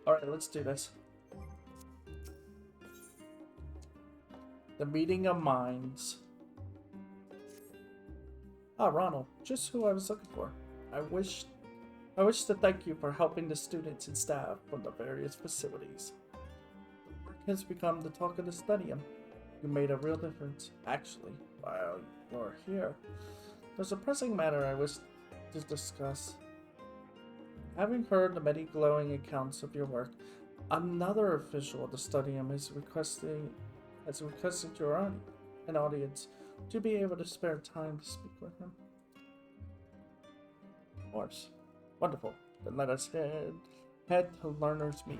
Alright, let's do this. The meeting of minds. Ah, Ronald, just who I was looking for. I wish to thank you for helping the students and staff from the various facilities. The work has become the talk of the stadium. You made a real difference, actually, while you're here. There's a pressing matter I wish to discuss. Having heard the many glowing accounts of your work, another official of the stadium has requested an audience to be able to spare time to speak with him. Of course. Wonderful. Then let us head to Learner's Meet.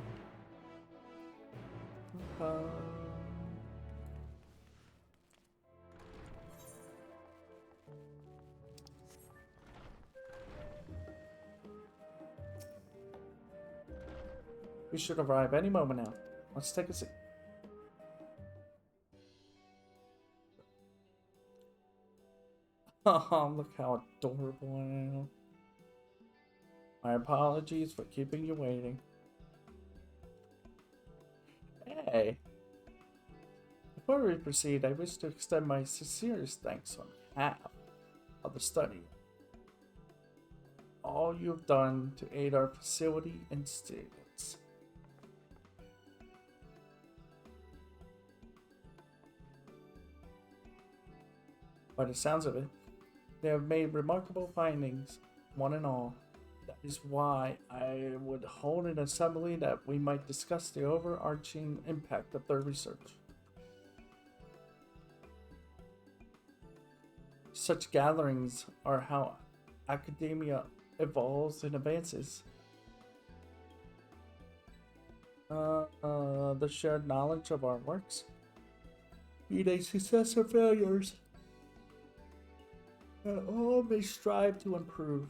We should arrive any moment now. Let's take a seat. Oh, look how adorable I am. My apologies for keeping you waiting. Hey. Before we proceed, I wish to extend my sincerest thanks on behalf of the study. All you've done to aid our facility and students. By the sounds of it, they have made remarkable findings, one and all. That is why I would hold an assembly that we might discuss the overarching impact of their research. Such gatherings are how academia evolves and advances. The shared knowledge of our works, be they success or failures, all may strive to improve.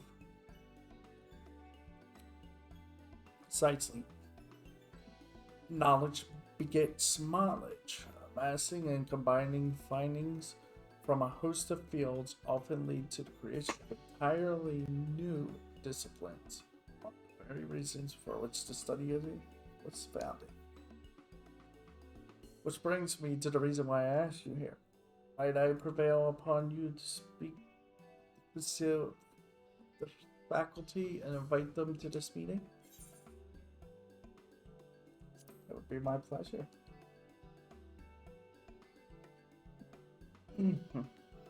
Precisely. Knowledge begets knowledge. Amassing and combining findings from a host of fields often lead to the creation of entirely new disciplines. One of the very reasons for which the study of it was founded. Which brings me to the reason why I asked you here. Might I prevail upon you to speak to the faculty and invite them to this meeting? It would be my pleasure.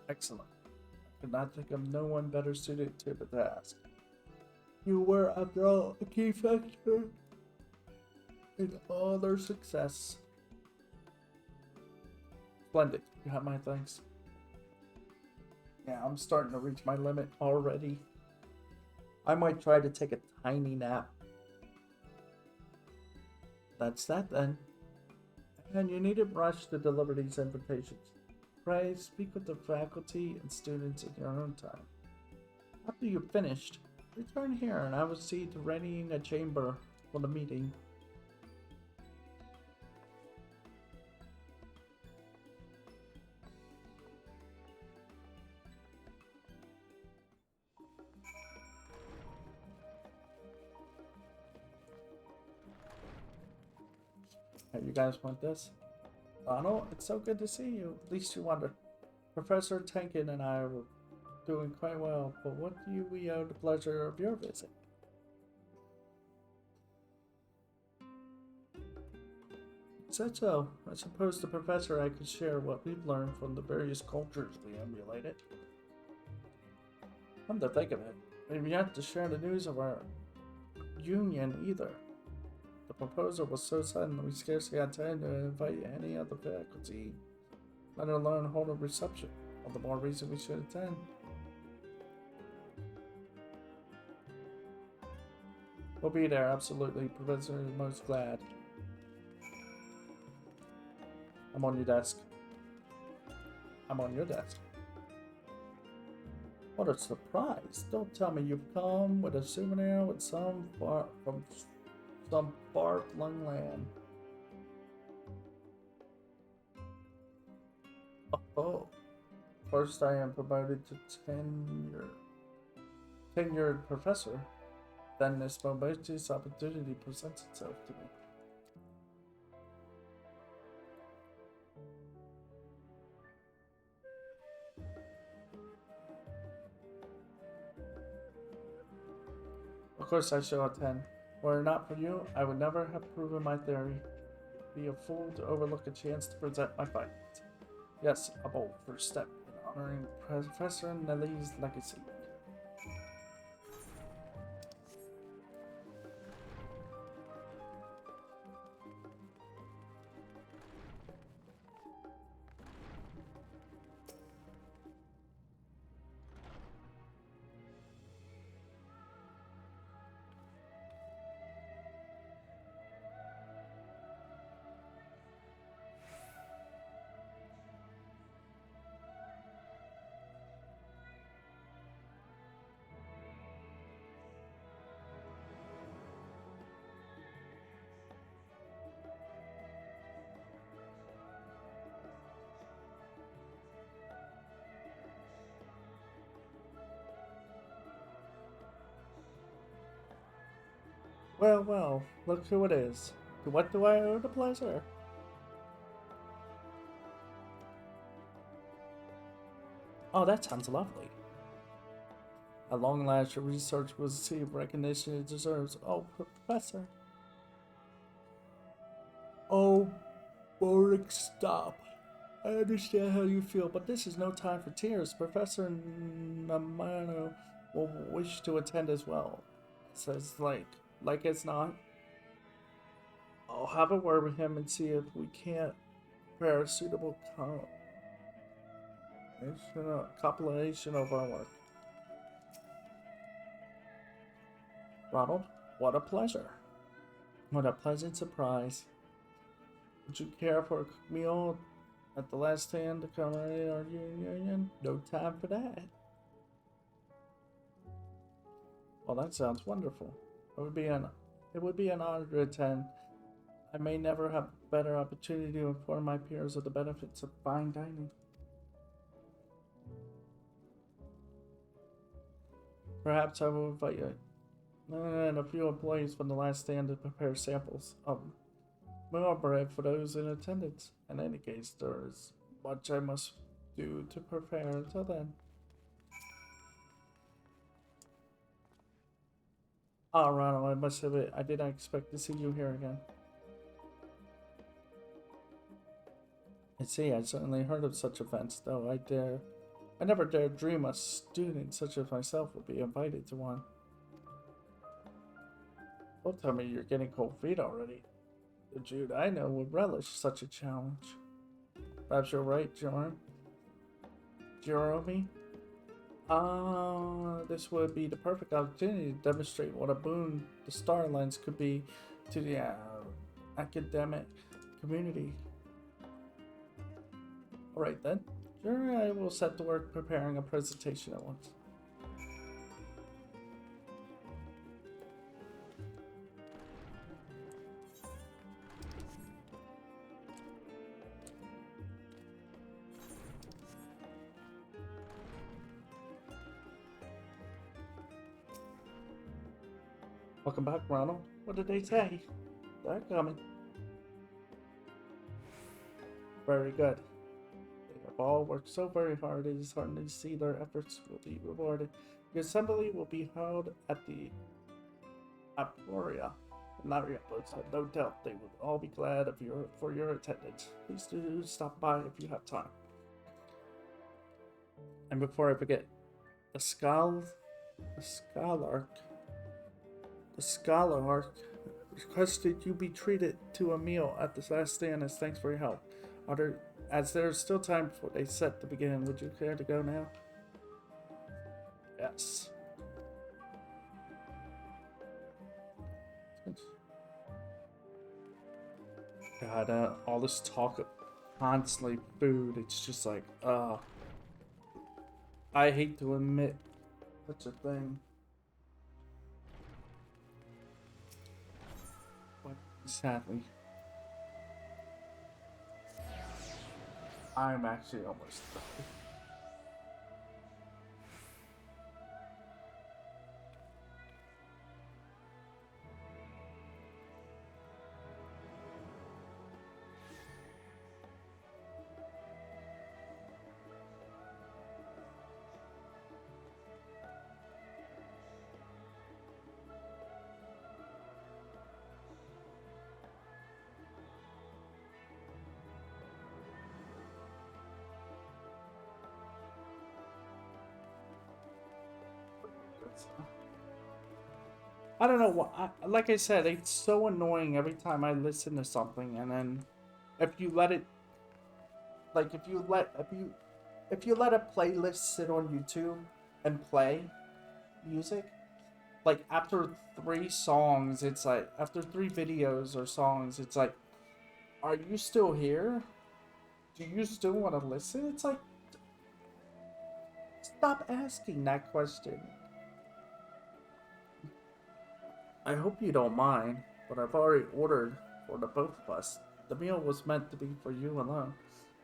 Excellent. I could not think of no one better suited to the task. You were, after all, a key factor in all their success. Splendid. You have my thanks. Yeah, I'm starting to reach my limit already. I might try to take a tiny nap. That's that then. And you needn't rush to deliver these invitations. Pray speak with the faculty and students in your own time. After you've finished, return here and I will see to readying a chamber for the meeting. You guys want this? Donald, it's so good to see you. At least you wondered. Professor Tenkin and I were doing quite well, but what do we owe the pleasure of your visit? So, I suppose the professor I could share what we've learned from the various cultures we emulated. Come to think of it, we've yet to share the news of our union either. The proposal was so sudden we scarcely had time to invite any of the faculty, let alone hold a reception. All the more reason we should attend. We'll be there, absolutely. Professor is most glad. I'm on your desk. I'm on your desk. What a surprise. Don't tell me you've come with a souvenir with some far-flung land. Oh, first I am promoted to tenured professor. then this momentous opportunity presents itself to me. Of course I shall attend. Were it not for you, I would never have proven my theory. Be a fool to overlook a chance to present my findings. Yes, a bold first step in honoring Professor Nelly's legacy. Well, well, look who it is. To what do I owe the pleasure? Oh, that sounds lovely. At long last, your research will receive recognition it deserves. Oh, Professor. Oh, Boric, stop. I understand how you feel, but this is no time for tears. Professor Namano will wish to attend as well. Says like it's not. I'll have a word with him and see if we can't prepare a suitable compilation of our work. Ronald, what a pleasure. What a pleasant surprise. Would you care for a quick meal at the last stand to commemorate our reunion? No time for that. Well, that sounds wonderful. It would be an honor to attend. I may never have a better opportunity to inform my peers of the benefits of fine dining. Perhaps I will invite you and a few employees from the last stand to prepare samples of meal bread for those in attendance. In any case, there is much I must do to prepare until then. Ah, Ronald, I must have it. I did not expect to see you here again. I see, I certainly heard of such events, though I never dared dream a student such as myself would be invited to one. Don't tell me you're getting cold feet already. The Jude I know would relish such a challenge. Perhaps you're right, Jeremy. This would be the perfect opportunity to demonstrate what a boon the Star Lens could be to the academic community. Alright then, sure, I will set to work preparing a presentation at once. Welcome back, Ronald. What did they say? They're coming. Very good. They have all worked so very hard, it is heartening to see their efforts will be rewarded. The assembly will be held at the Aporia. Lariatos have no doubt they will all be glad for your attendance. Please do stop by if you have time. And before I forget, the Scholarch requested you be treated to a meal at the last stand as thanks for your help. As there is still time before they set to begin, would you care to go now? Yes. God, all this talk of constantly food, it's just like, I hate to admit such a thing. But sadly, I'm actually almost done. I don't know what. Like I said, it's so annoying every time I listen to something, and then if you let it, like if you let a playlist sit on YouTube and play music, like after 3 songs, it's like after 3 videos or songs, it's like, are you still here? Do you still want to listen? It's like, stop asking that question. I hope you don't mind, but I've already ordered for the both of us. The meal was meant to be for you alone,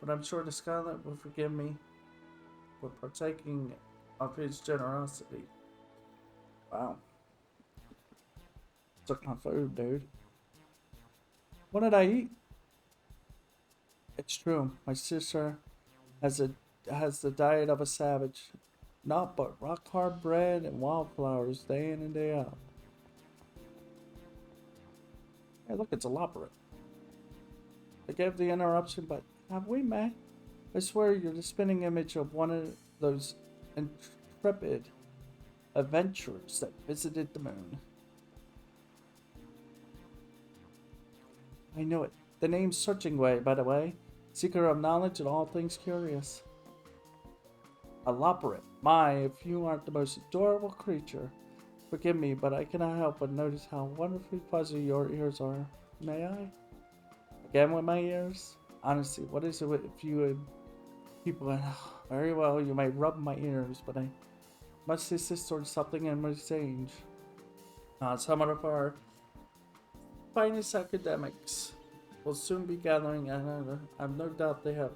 but I'm sure the Scarlet will forgive me for partaking of his generosity. Wow. Took my food, dude. What did I eat? It's true. My sister has a has the diet of a savage. Not but rock hard bread and wildflowers day in and day out. Hey, look, it's elaborate. Forgive the interruption, but have we met? I swear you're the spinning image of one of those intrepid adventurers that visited the moon. I knew it. The name's Searching Way, by the way. Seeker of knowledge and all things curious. Elaborate. My, if you aren't the most adorable creature. Forgive me, but I cannot help but notice how wonderfully fuzzy your ears are. May I? Again with my ears? Honestly, what is it with you and people? Very well, you may rub my ears, but I must insist on something in exchange. Some of our finest academics will soon be gathering, and I've no doubt they have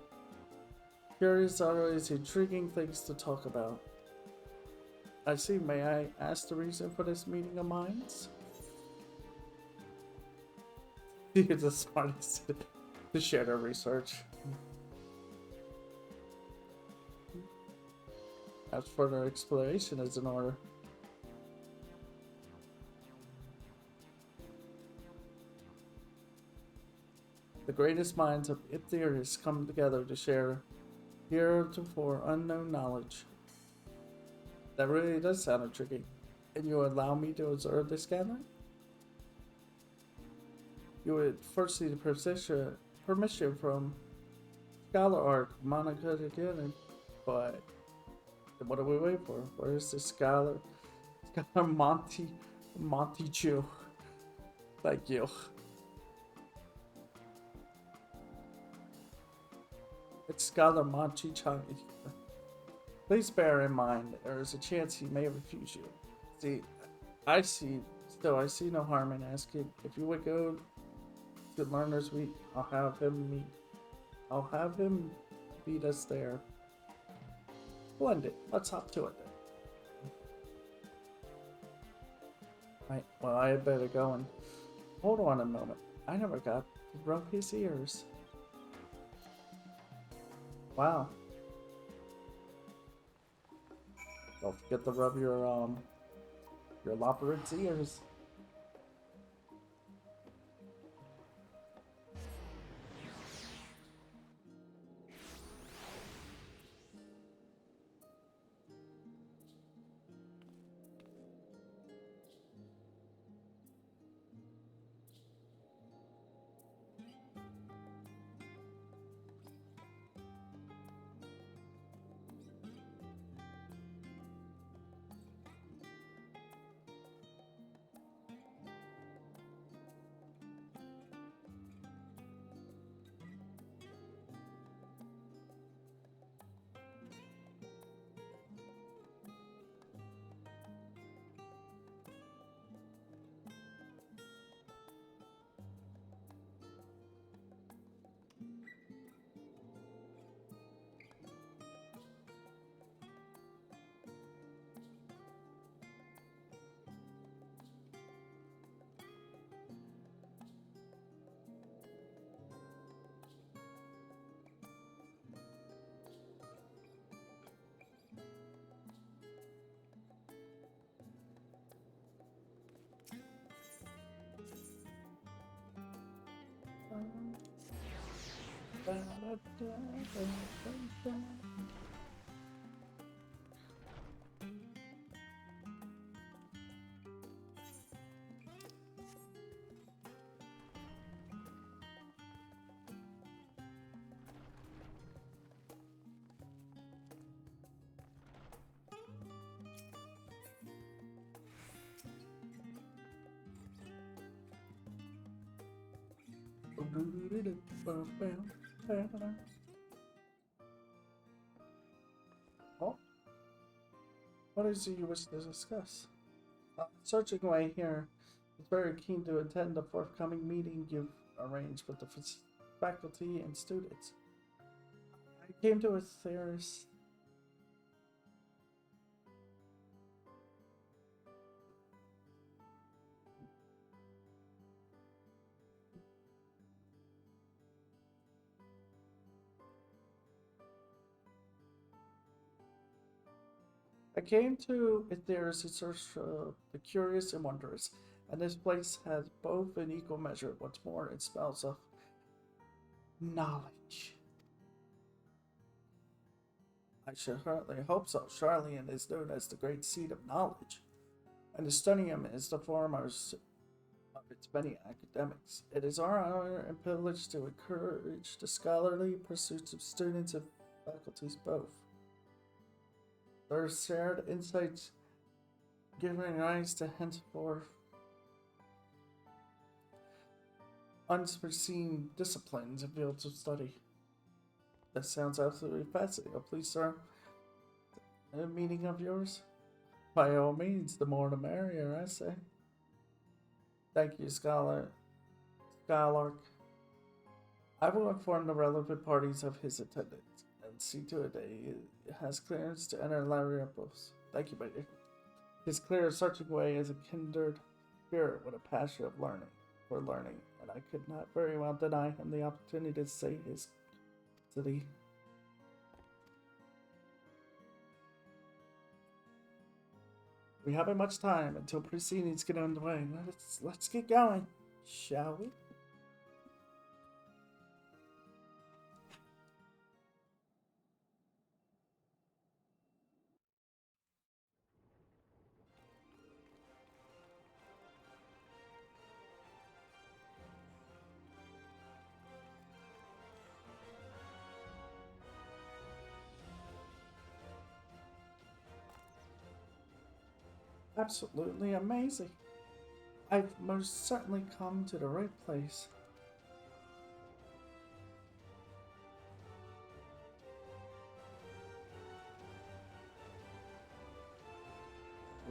curious, always intriguing things to talk about. I see. May I ask the reason for this meeting of minds? You're the smartest to share their research. As further exploration is in order. The greatest minds of Iptherius come together to share heretofore unknown knowledge. That really does sound intriguing. And you allow me to observe this gathering? You would first need permission from Scholar Art, Monica again, but what are we waiting for? Where is the Scholar Monty Chew? Thank you. It's Scholar Monty Chung. Please bear in mind there is a chance he may refuse you. See, I see no harm in asking. If you would go to Learner's Week, I'll have him meet us there. Splendid. Let's hop to it then. Right, well, I had better go and hold on a moment. I never got to rub his ears. Wow. Don't forget to rub your Loperant's ears. Oh, what is it you wish to discuss? Searching away here is very keen to attend the forthcoming meeting you've arranged with the faculty and students. I came to a theorist. I came to Aetheris in search of the curious and wondrous, and this place has both an equal measure. What's more, it smells of knowledge. I should certainly hope so. Charlian is known as the great seat of knowledge, and the studium is the foremost of its many academics. It is our honor and privilege to encourage the scholarly pursuits of students and faculties both. Their shared insights giving rise to henceforth unforeseen disciplines and fields of study. That sounds absolutely fascinating. Please, sir, a meeting of yours? By all means, the more the merrier, I say. Thank you, Scholar. Scholar. I will inform the relevant parties of his attendance and see to it that he has clearance to enter Lariapos. Thank you, my dear. His clear, searching way is a kindred spirit with a passion of learning, and I could not very well deny him the opportunity to say his city. We haven't much time until proceedings get underway. Let's get going, shall we? Absolutely amazing. I've most certainly come to the right place.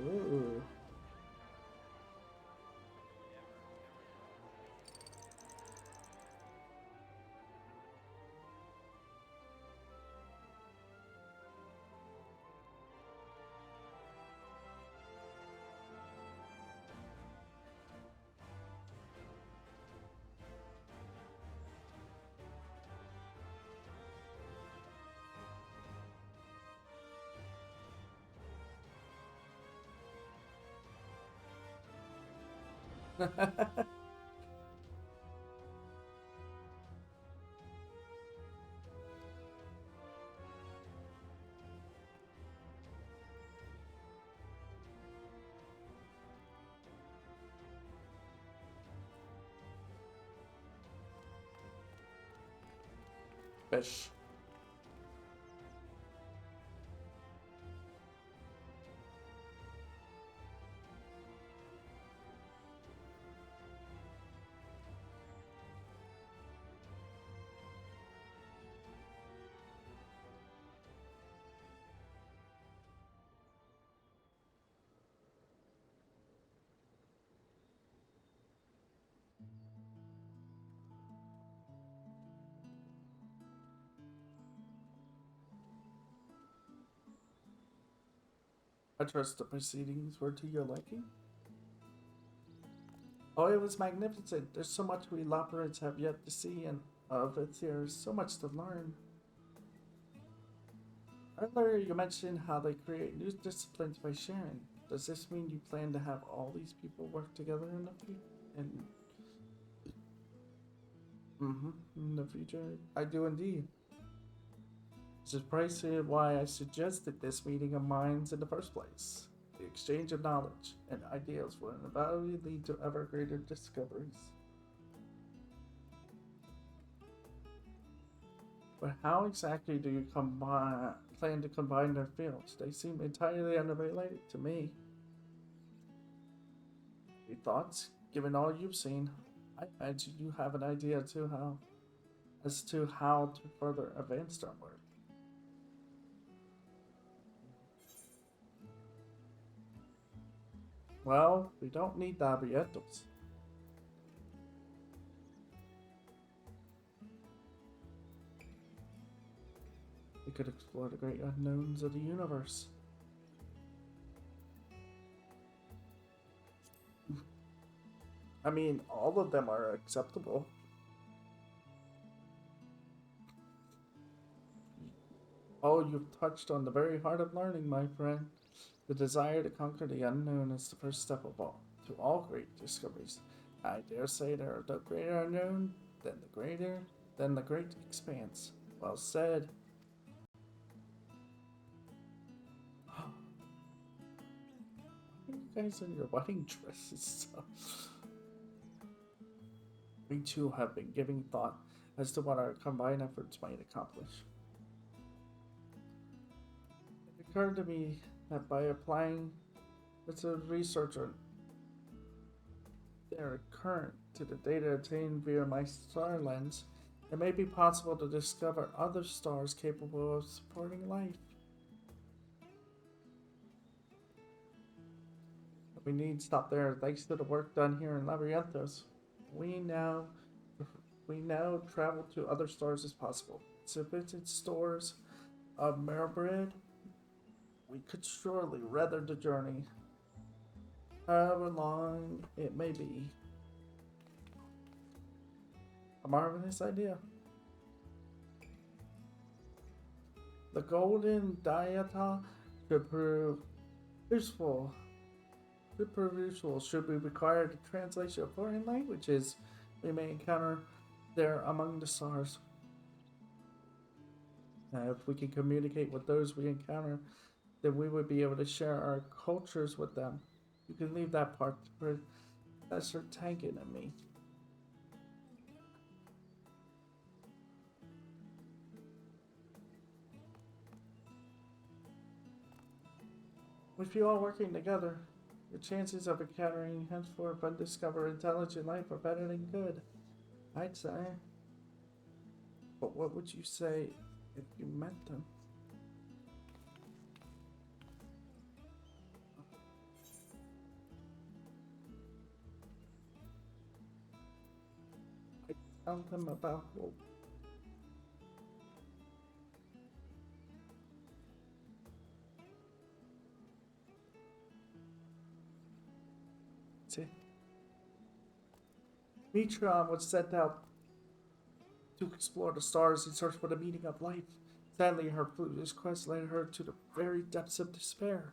Ooh. Fish. I trust the proceedings were to your liking. Oh, it was magnificent. There's so much we Lopperids have yet to see, and of it there's so much to learn. Earlier, you mentioned how they create new disciplines by sharing. Does this mean you plan to have all these people work together in the in the future? I do indeed. This is precisely why I suggested this meeting of minds in the first place. The exchange of knowledge and ideas will inevitably lead to ever greater discoveries. But how exactly do you plan to combine their fields? They seem entirely unrelated to me. Any thoughts, given all you've seen? I imagine you have an idea too as to how to further advance our work. Well, we don't need the abiertos. We could explore the great unknowns of the universe. I mean, all of them are acceptable. Oh, you've touched on the very heart of learning, my friend. The desire to conquer the unknown is the first step of all, to all great discoveries. I dare say there are no greater unknown than the great expanse. Well said. You guys in your wedding dresses. We too have been giving thought as to what our combined efforts might accomplish. It occurred to me that by applying the research on their current to the data obtained via my star lens, it may be possible to discover other stars capable of supporting life. We need stop there. Thanks to the work done here in Labyrinthos, we now travel to other stars as possible. Sufficient stores of Mirabrid, we could surely weather the journey, however long it may be. A marvelous idea. The golden dieta should prove useful. Should we require the translation of foreign languages we may encounter there among the stars. If we can communicate with those we encounter, then we would be able to share our cultures with them. You can leave that part to Professor Tankin and me. With you all working together, the chances of encountering henceforth undiscovered intelligent life are better than good, I'd say. But what would you say if you met them? I'd tell them about hope. Mitron was sent out to explore the stars in search for the meaning of life. Sadly, her foolish quest led her to the very depths of despair.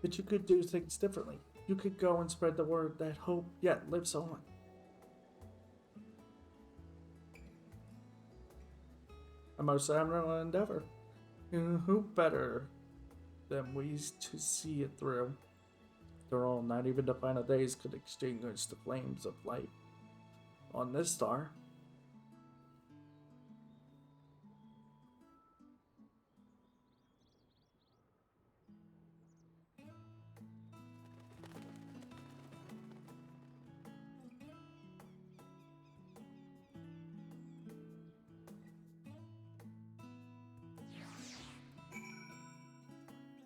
But you could do things differently. You could go and spread the word that hope yet lives on. A most admirable endeavor. Who better than we to see it through? After all, not even the final days could extinguish the flames of light on this star.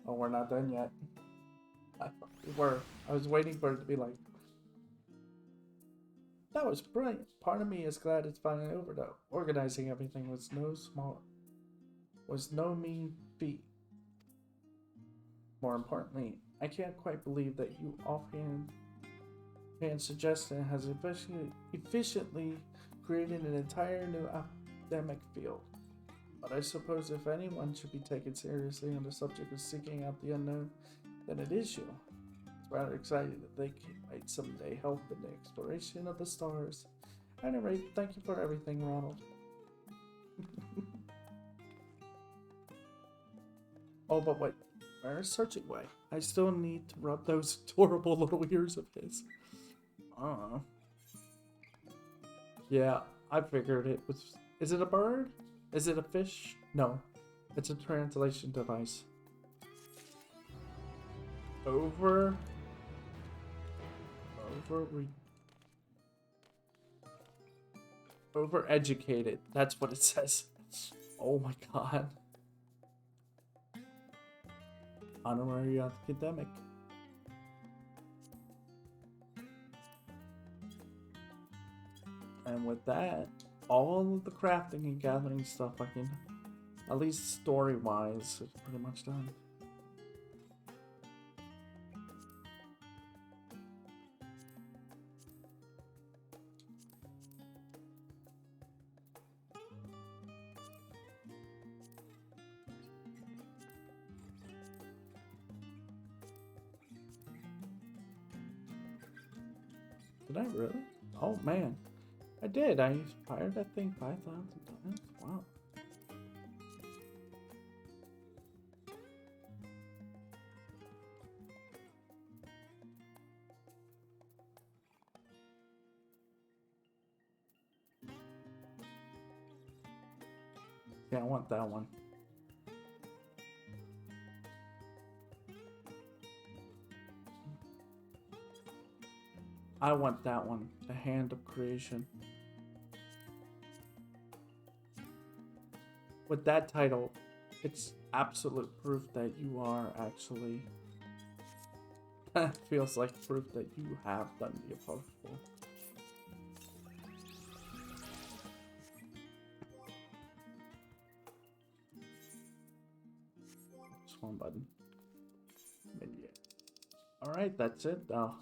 Oh, we're not done yet. I thought we were. I was waiting for it to be like, that was brilliant. Part of me is glad it's finally over though. Organizing everything was no mean feat. More importantly, I can't quite believe that you offhand suggestion has efficiently created an entire new academic field. But I suppose if anyone should be taken seriously on the subject of seeking out the unknown, then it is you. It's rather exciting to think you might someday help in the exploration of the stars. At any rate, thank you for everything, Ronald. Oh, but wait. Where's Searching Way? I still need to rub those adorable little ears of his. Yeah, I figured it was... Is it a bird? Is it a fish? No. It's a translation device. Over. Overeducated. That's what it says. Oh my god. Honorary academic. And with that, all of the crafting and gathering stuff I can, at least story-wise, is pretty much done. Did I really? Oh man. I did. I fired that thing 5,000 times. Wow. Yeah, I want that one. I want that one. The Hand of Creation. With that title, it's absolute proof that you are actually... feels like proof that you have done the impossible. Just one button. Maybe. Alright, that's it though.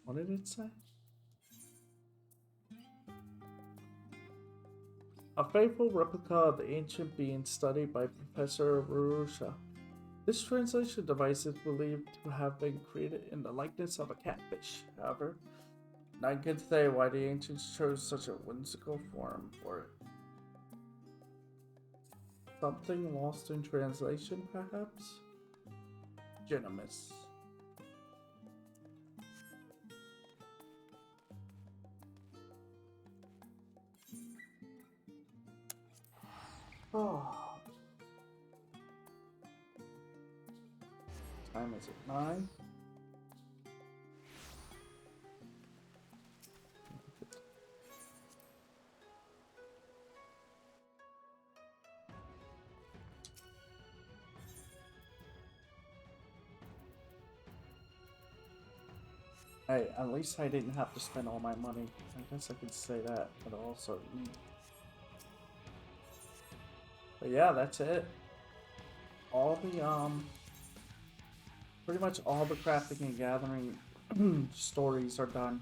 What did it say? A faithful replica of the ancient being studied by Professor Rurusha. This translation device is believed to have been created in the likeness of a catfish. However, none can say why the ancients chose such a whimsical form for it. Something lost in translation, perhaps? Genimus. Oh. Time is at 9. Hey, at least I didn't have to spend all my money. I guess I could say that, but also eat. But yeah, that's it. All the, pretty much all the crafting and gathering stories are done.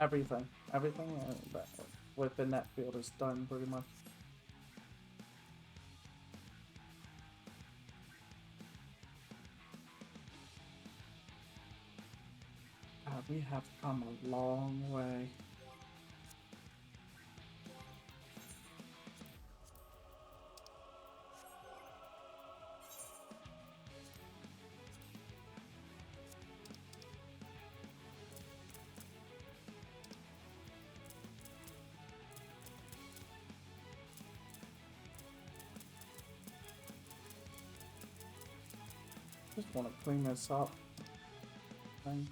Everything that within that field is done, pretty much. We have come a long way. Just want to clean this up. Thing.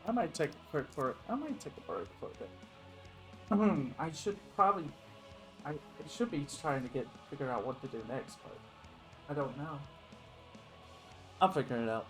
I might take a quick break. I might take a break for a bit. I should probably... I should be trying to figure out what to do next, but I don't know. I'll figure it out.